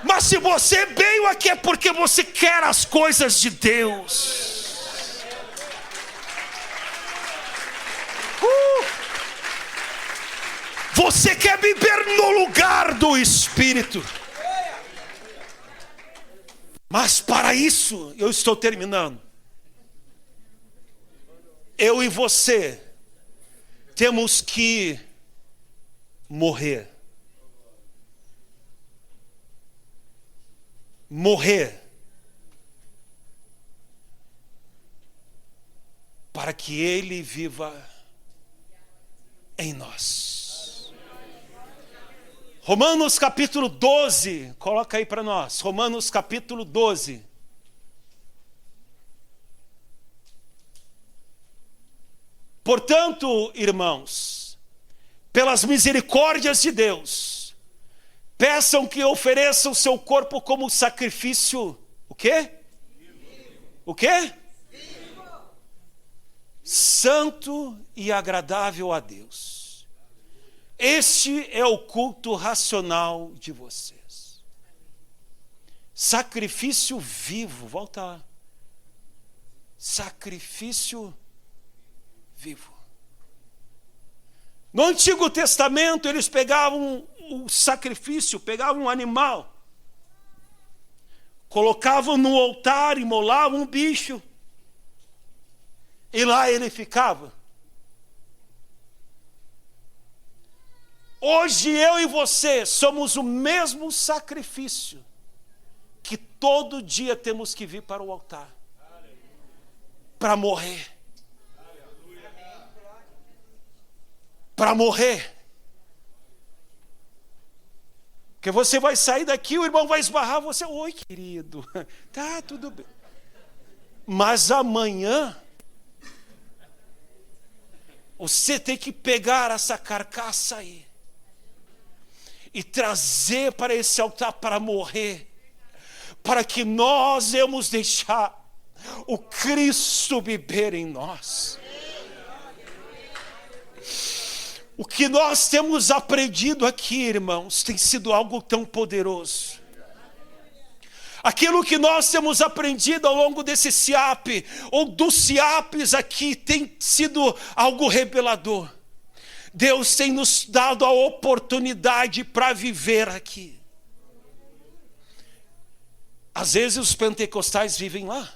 Mas se você veio aqui é porque você quer as coisas de Deus. Você quer viver no lugar do Espírito. Mas para isso, eu estou terminando. Eu e você temos que morrer. Morrer. Para que Ele viva em nós. Romanos capítulo 12, coloca aí para nós. Romanos capítulo 12. Portanto, irmãos, pelas misericórdias de Deus, peçam que ofereçam o seu corpo como sacrifício, o quê? O quê? Santo e agradável a Deus. Este é o culto racional de vocês. Sacrifício vivo, volta lá. sacrifício vivo. No Antigo Testamento, eles pegavam o sacrifício, pegavam um animal, colocavam no altar, imolavam um bicho, e lá ele ficava. Hoje eu e você somos o mesmo sacrifício que todo dia temos que vir para o altar para morrer. Para morrer. Porque você vai sair daqui, o irmão vai esbarrar você. Oi, querido. Tá, tudo bem. Mas amanhã você tem que pegar essa carcaça aí e trazer para esse altar para morrer, para que nós vamos deixar o Cristo viver em nós. O que nós temos aprendido aqui, irmãos, tem sido algo tão poderoso. Aquilo que nós temos aprendido ao longo desse SIAP, ou dos SIAPs aqui, tem sido algo revelador. Deus tem nos dado a oportunidade para viver aqui. Às vezes os pentecostais vivem lá.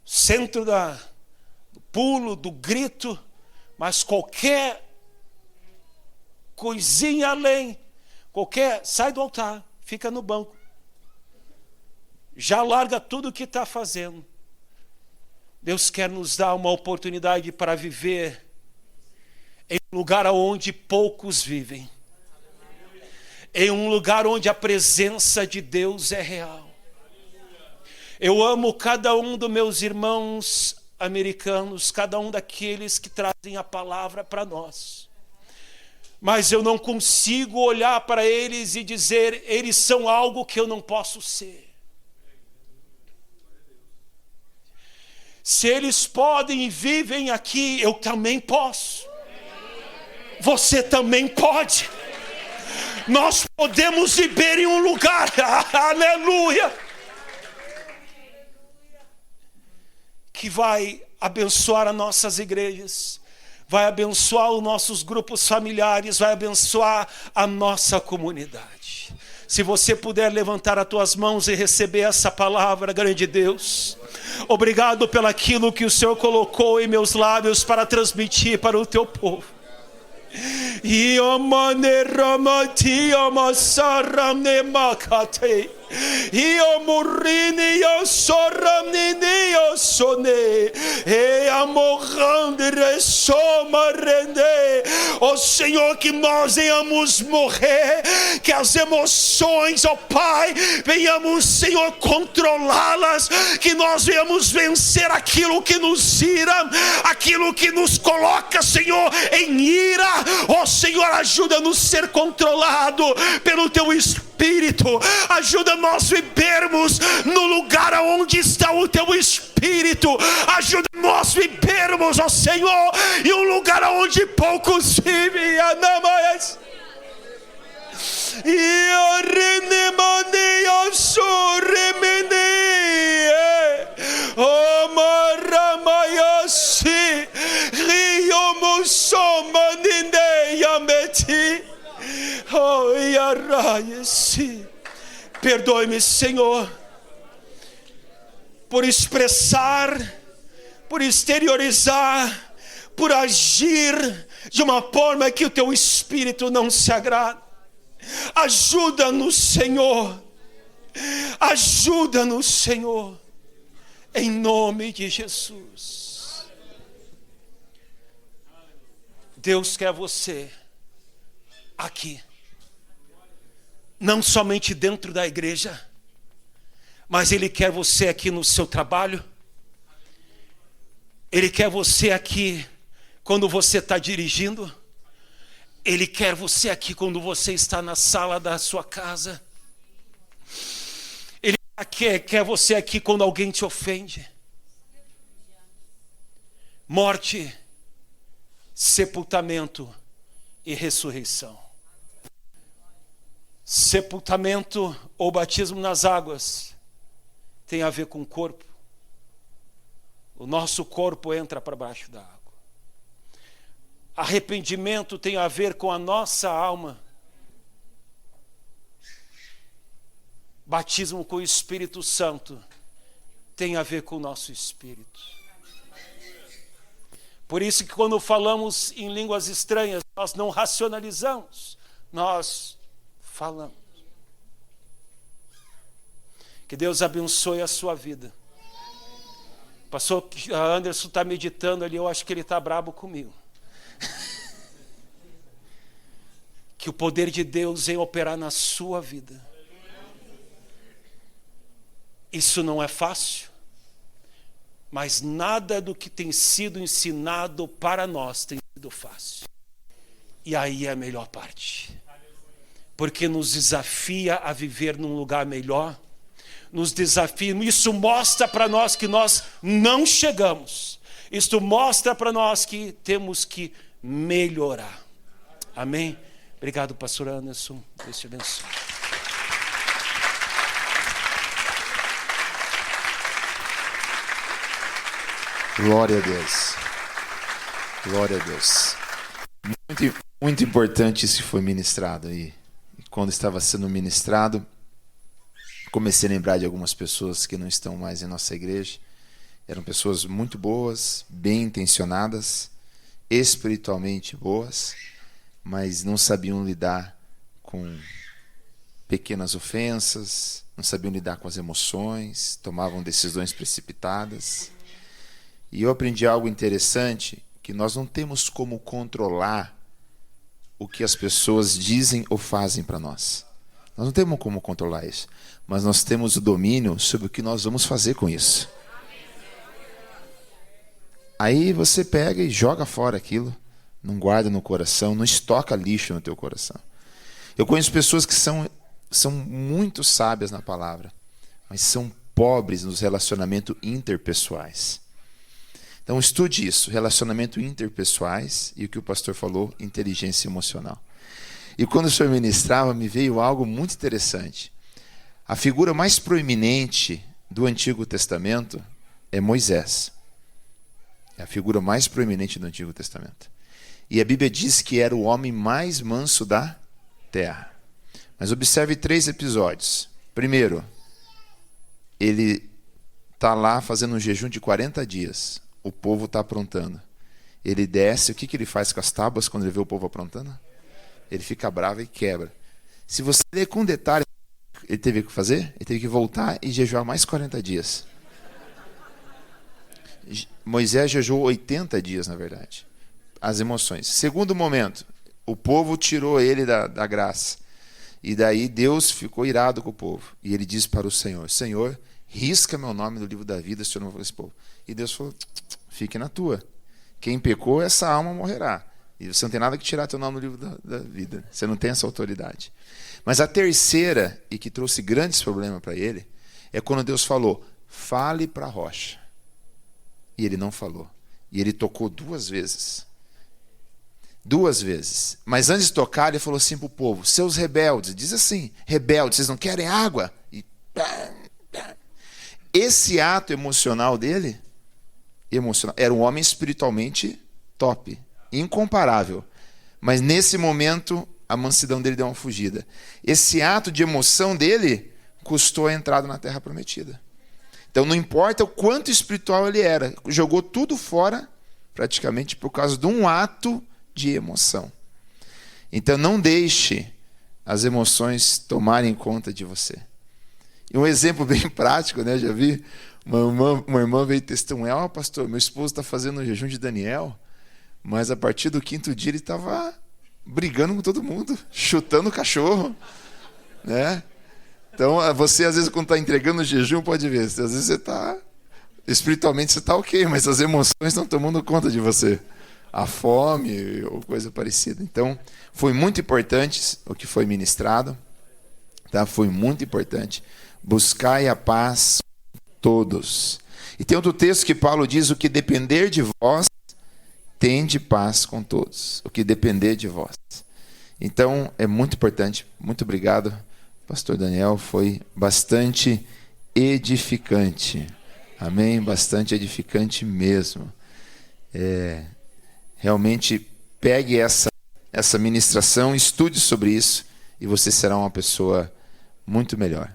Centro do pulo, do grito, mas qualquer coisinha além, sai do altar, fica no banco, já larga tudo o que está fazendo. Deus quer nos dar uma oportunidade para viver em um lugar onde poucos vivem, em um lugar onde a presença de Deus é real. Eu amo cada um dos meus irmãos americanos, cada um daqueles que trazem a palavra para nós. Mas eu não consigo olhar para eles e dizer, eles são algo que eu não posso ser. Se eles podem e vivem aqui, eu também posso. Você também pode. Nós podemos viver em um lugar, aleluia, que vai abençoar as nossas igrejas, vai abençoar os nossos grupos familiares, vai abençoar a nossa comunidade. Se você puder levantar as tuas mãos e receber essa palavra, grande Deus, obrigado pelo aquilo que o Senhor colocou em meus lábios para transmitir para o teu povo. Ó Senhor, que nós venhamos morrer, que as emoções, ó Pai, venhamos, Senhor, controlá-las, que nós venhamos vencer aquilo que nos ira, aquilo que nos coloca, Senhor, em ira. Ó Senhor, ajuda-nos a ser controlado pelo teu Espírito, ajuda nós vivermos no lugar onde está o teu Espírito, ajuda nós vivermos, ó Senhor, em um lugar onde poucos vivem, Anamais. Perdoe-me, Senhor, por expressar, por exteriorizar, por agir de uma forma que o teu Espírito não se agrada. Ajuda-nos, Senhor. Ajuda-nos, Senhor. Em nome de Jesus. Deus quer você aqui. Não somente dentro da igreja, mas Ele quer você aqui no seu trabalho. Ele quer você aqui quando você está dirigindo. Ele quer você aqui quando você está na sala da sua casa. Ele quer você aqui quando alguém te ofende. Morte, sepultamento e ressurreição. Sepultamento ou batismo nas águas tem a ver com o corpo. O nosso corpo entra para baixo da água. Arrependimento tem a ver com a nossa alma. Batismo com o Espírito Santo tem a ver com o nosso espírito. Por isso que quando falamos em línguas estranhas, nós não racionalizamos, nós falamos. Que Deus abençoe a sua vida. O pastor Anderson está meditando ali, eu acho que ele está brabo comigo. Que o poder de Deus venha operar na sua vida. Isso não é fácil, mas nada do que tem sido ensinado para nós tem sido fácil. E aí é a melhor parte. Porque nos desafia a viver num lugar melhor, nos desafia, isso mostra para nós que nós não chegamos. Isso mostra para nós que temos que melhorar. Amém? Obrigado, pastor Anderson. Deus te abençoe. Glória a Deus. Glória a Deus. Muito importante isso que foi ministrado aí. E quando estava sendo ministrado, comecei a lembrar de algumas pessoas que não estão mais em nossa igreja. Eram pessoas muito boas, bem intencionadas, espiritualmente boas, mas não sabiam lidar com pequenas ofensas, não sabiam lidar com as emoções, tomavam decisões precipitadas. E eu aprendi algo interessante, que nós não temos como controlar o que as pessoas dizem ou fazem para nós. Nós não temos como controlar isso, mas nós temos o domínio sobre o que nós vamos fazer com isso. Aí você pega e joga fora aquilo, não guarda no coração, não estoca lixo no teu coração. Eu conheço pessoas que são muito sábias na palavra, mas são pobres nos relacionamentos interpessoais. Então estude isso, relacionamento interpessoais e o que o pastor falou, inteligência emocional. E quando o senhor ministrava, me veio algo muito interessante. A figura mais proeminente do Antigo Testamento é Moisés. É a figura mais proeminente do Antigo Testamento. E a Bíblia diz que era o homem mais manso da terra. Mas observe 3 episódios. Primeiro, ele está lá fazendo um jejum de 40 dias. O povo está aprontando. Ele desce, o que ele faz com as tábuas quando ele vê o povo aprontando? Ele fica bravo e quebra. Se você ler com detalhe, ele teve que fazer? Ele teve que voltar e jejuar mais 40 dias. Moisés jejuou 80 dias, na verdade. As emoções. Segundo momento, o povo tirou ele da graça. E daí Deus ficou irado com o povo. E ele disse para o Senhor, Senhor, risca meu nome do livro da vida, se eu não vou esse povo. E Deus falou, fique na tua. Quem pecou, essa alma morrerá. E você não tem nada que tirar teu nome do livro da vida. Você não tem essa autoridade. Mas a terceira, e que trouxe grandes problemas para ele, é quando Deus falou, fale para a rocha. E ele não falou. E ele tocou 2 vezes. 2 vezes. Mas antes de tocar, ele falou assim para o povo, seus rebeldes, diz assim, rebeldes, vocês não querem água? E esse ato emocional dele, era um homem espiritualmente top, incomparável. Mas nesse momento, a mansidão dele deu uma fugida. Esse ato de emoção dele custou a entrada na terra prometida. Então não importa o quanto espiritual ele era, jogou tudo fora, praticamente por causa de um ato de emoção. Então não deixe as emoções tomarem conta de você. E um exemplo bem prático, né? Já vi uma irmã veio testemunhar, pastor, meu esposo está fazendo o jejum de Daniel, mas a partir do 5º dia ele estava brigando com todo mundo, chutando o cachorro, né? Então você às vezes quando está entregando o jejum pode ver, às vezes você está espiritualmente você está ok, mas as emoções estão tomando conta de você, a fome ou coisa parecida. Então foi muito importante o que foi ministrado, tá? Foi muito importante. Buscai a paz todos. E tem outro texto que Paulo diz, o que depender de vós, tende paz com todos. O que depender de vós. Então, é muito importante. Muito obrigado, pastor Daniel. Foi bastante edificante. Amém? Bastante edificante mesmo. Realmente, pegue essa ministração, estude sobre isso, e você será uma pessoa muito melhor.